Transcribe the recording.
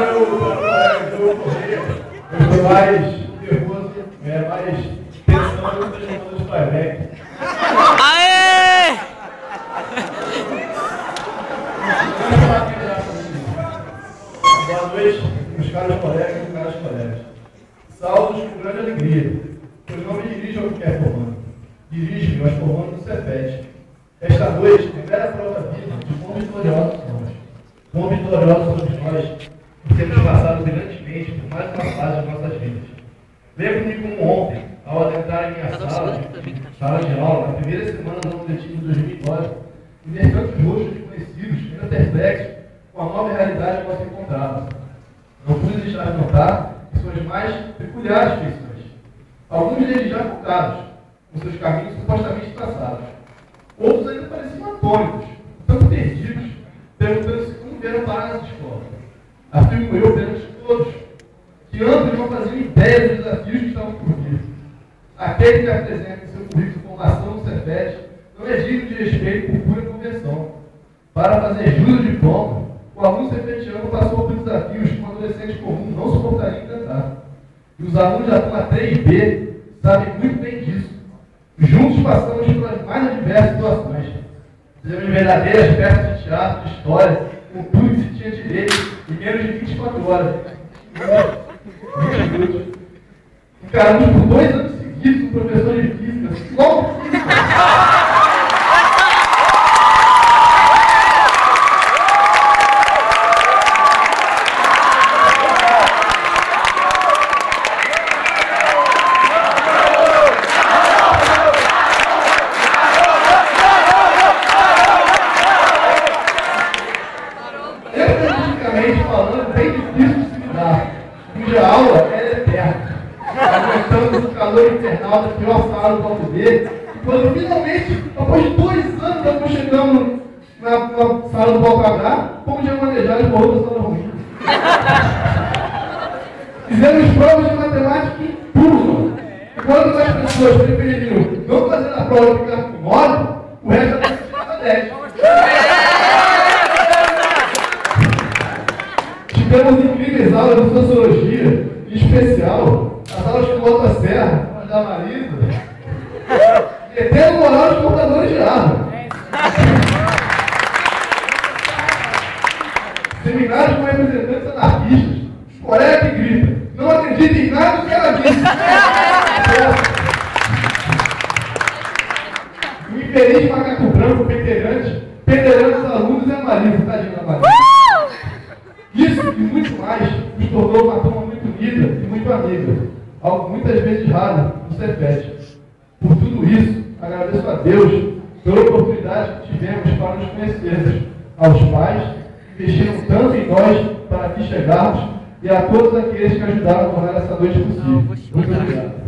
Eu estou mais nervoso, mais pensando nas coisas do playback. Aê! Boa noite, meus caros colegas e caras colegas. Saúdos com grande alegria, pois não me dirijo ao que é formando. Dirijo-me aos formandos do Cefet. Esta noite, primeira prova viva de quão vitoriosos somos. Quão vitoriosos somos nós, por termos passado brilhantemente por mais uma fase de nossas vidas. Lembro-me como ontem, ao adentrar em minha sala de aula, na primeira semana do ano letivo de 2009, e ver tantos rostos desconhecidos, ainda perplexos, com a nova realidade que nós encontrávamos. Não pude deixar de notar que são as mais peculiares feições. Alguns deles já focados, com seus caminhos supostamente traçados. Outros ainda pareciam atônitos, tanto perdidos, perguntando-se como vieram parar nessa escola. Afirmo eu perante todos, que ambos não faziam ideia dos desafios que estavam por vir. Aquele que apresenta em seu currículo formação no Cefet não é digno de respeito por pura convenção. Para fazer jus ao diploma, o aluno cefetiano passou por desafios que um adolescente comum não suportaria enfrentar. E os alunos da turma 3B sabem muito bem disso. Juntos passamos pelas mais diversas situações. Fizemos verdadeiras peças de teatro, de história, com tudo que se tinha direito, em menos de 24 horas. 20 minutos. Encaramos por 2 anos seguidos um professor de física, logo física. Falando, bem difícil de se lidar, cuja aula é eterna, aguentando o calor infernal da pior sala do bloco B, e quando finalmente, após 2 anos, nós chegamos na sala do bloco H, fomos já manejados por outra sala ruim. Fizemos provas de matemática em turma, e quando as pessoas preferiram não fazer a prova e ficar com 9, o resto era tirava 10. Tivemos incríveis aulas de sociologia, em especial as aulas com Lota Serra, as da Marisa, metendo moral de computadores de arma. Seminários com representantes anarquistas, colega que grita, não acredita em nada do que ela disse. O infeliz macaco branco peneirante, peneirando os alunos e a Marisa, tadinha da Marisa. Isso e muito mais nos tornou uma turma muito unida e muito amiga, algo muitas vezes raro no Cefet. Por tudo isso, agradeço a Deus pela oportunidade que tivemos para nos conhecermos, aos pais que investiram tanto em nós para aqui chegarmos e a todos aqueles que ajudaram a tornar essa noite possível. Muito obrigado.